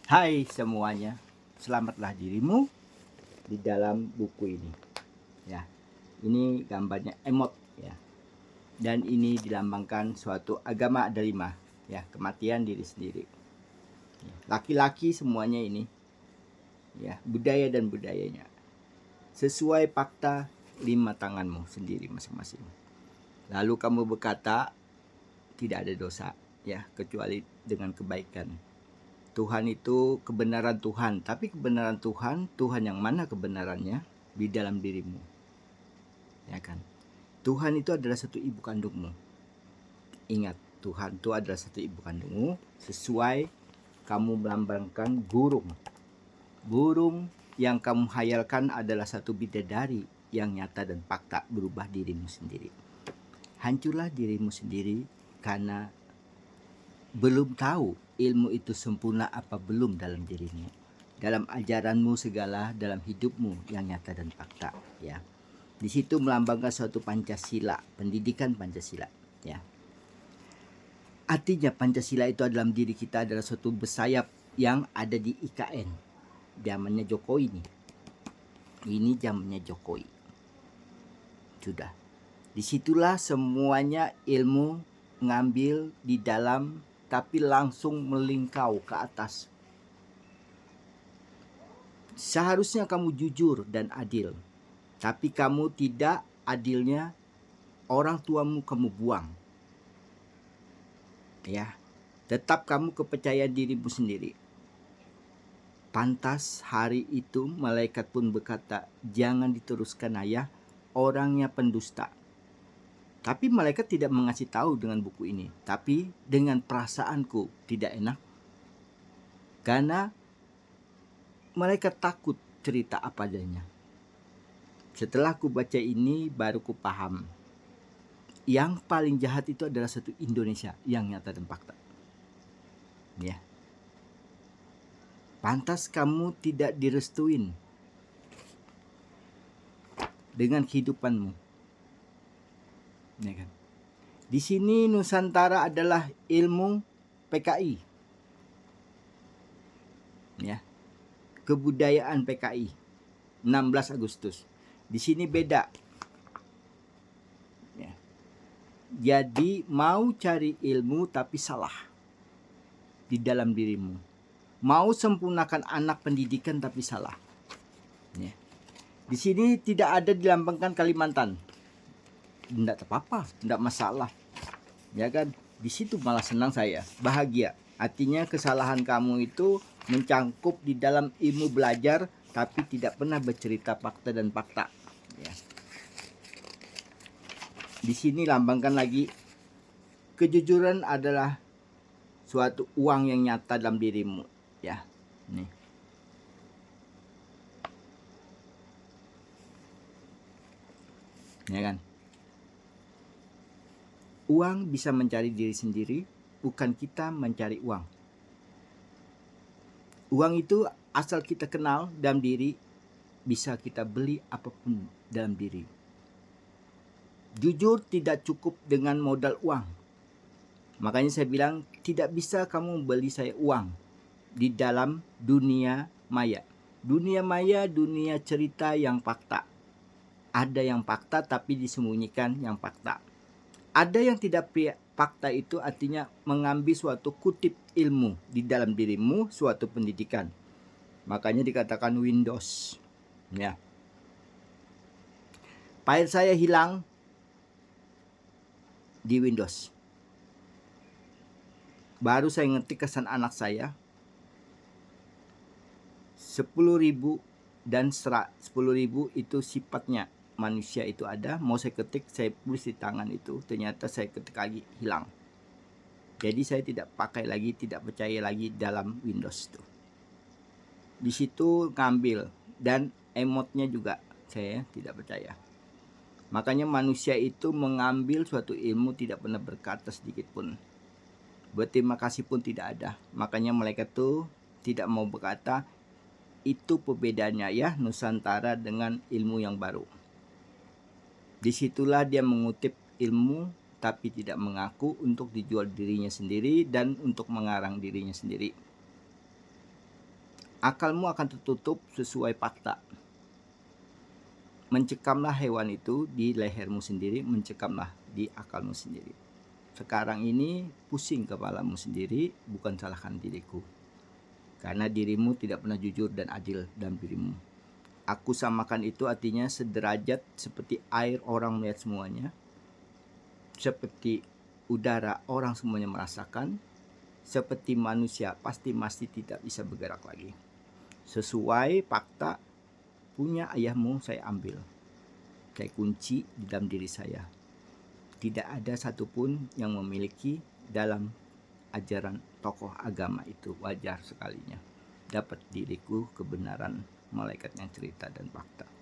Hai semuanya, selamatlah dirimu di dalam buku ini. Ya, ini gambarnya emot ya. Dan ini dilambangkan suatu agama Dharma, ya, kematian diri sendiri. Ya, laki-laki semuanya ini, ya, budaya dan budayanya. Sesuai fakta 5 tanganmu sendiri masing-masing. Lalu kamu berkata tidak ada dosa, ya, kecuali dengan kebaikan. Tuhan itu kebenaran Tuhan, tapi kebenaran Tuhan, Tuhan yang mana kebenarannya di dalam dirimu, ya kan? Tuhan itu adalah satu ibu kandungmu. Ingat, Tuhan itu adalah satu ibu kandungmu. Sesuai kamu melambangkan burung. Burung yang kamu hayalkan adalah satu bidadari yang nyata dan fakta berubah dirimu sendiri. Hancurlah dirimu sendiri karena belum tahu ilmu itu sempurna apa belum dalam dirimu, dalam ajaranmu segala, dalam hidupmu yang nyata dan fakta, ya. Di situ melambangkan suatu Pancasila, pendidikan Pancasila, ya. Artinya Pancasila itu dalam diri kita adalah suatu bersayap yang ada di IKN. Zamannya Jokowi nih. Ini zamannya Jokowi. Sudah. Disitulah semuanya ilmu ngambil di dalam, tapi langsung melingkau ke atas. Seharusnya kamu jujur dan adil, tapi kamu tidak adilnya, orang tuamu kamu buang. Ya, tetap kamu kepercayaan dirimu sendiri. Pantas hari itu malaikat pun berkata, jangan diteruskan ayah, orangnya pendusta. Tapi malaikat tidak mengasih tahu dengan buku ini, tapi dengan perasaanku tidak enak. Karena malaikat takut cerita apa adanya. Setelah ku baca ini baru ku paham. Yang paling jahat itu adalah satu Indonesia yang nyata dan fakta. Ya. Pantas kamu tidak direstuin dengan kehidupanmu. Ya kan? Di sini Nusantara adalah ilmu PKI. Ya. Kebudayaan PKI 16 Agustus. Di sini beda. Ya. Jadi mau cari ilmu tapi salah di dalam dirimu. Mau sempurnakan anak pendidikan tapi salah. Ya. Di sini tidak ada dilambangkan Kalimantan. Tidak apa-apa, tidak masalah. Ya kan? Di situ malah senang saya, bahagia. Artinya kesalahan kamu itu mencangkup di dalam ilmu belajar tapi tidak pernah bercerita fakta dan fakta. Ya. Di sini lambangkan lagi kejujuran adalah suatu uang yang nyata dalam dirimu, ya. Nih. Ya kan? Uang bisa mencari diri sendiri, bukan kita mencari uang. Uang itu asal kita kenal dalam diri, bisa kita beli apapun dalam diri. Jujur tidak cukup dengan modal uang. Makanya saya bilang tidak bisa kamu beli saya uang di dalam dunia maya. Dunia maya, dunia cerita yang fakta. Ada yang fakta tapi disembunyikan yang fakta. Ada yang tidak fakta itu artinya mengambil suatu kutip ilmu di dalam dirimu, suatu pendidikan. Makanya dikatakan Windows. Ya. File saya hilang di Windows. Baru saya ngetik kesan anak saya 10.000 dan 10.000 itu sifatnya manusia itu ada. Mau saya ketik, saya tulis di tangan itu, ternyata saya ketik lagi hilang. Jadi saya tidak pakai lagi, tidak percaya lagi dalam Windows itu. Di situ ngambil dan emotnya juga saya tidak percaya. Makanya manusia itu mengambil suatu ilmu tidak pernah berkata sedikit pun. Berterima kasih pun tidak ada. Makanya malaikat itu tidak mau berkata. Itu perbedaannya ya, Nusantara dengan ilmu yang baru. Disitulah dia mengutip ilmu tapi tidak mengaku untuk dijual dirinya sendiri dan untuk mengarang dirinya sendiri. akalmu akan tertutup sesuai fakta. Mencekamlah hewan itu di lehermu sendiri, mencekamlah di akalmu sendiri. Sekarang ini pusing kepalamu sendiri, bukan salahkan diriku. Karena dirimu tidak pernah jujur dan adil dalam dirimu. Aku samakan itu artinya sederajat seperti air orang melihat semuanya, seperti udara orang semuanya merasakan, seperti manusia pasti tidak bisa bergerak lagi. Sesuai fakta punya ayahmu saya ambil. Saya kunci di dalam diri saya. Tidak ada satupun yang memiliki dalam ajaran tokoh agama itu. Wajar sekalinya dapat diriku kebenaran malaikat yang cerita dan fakta.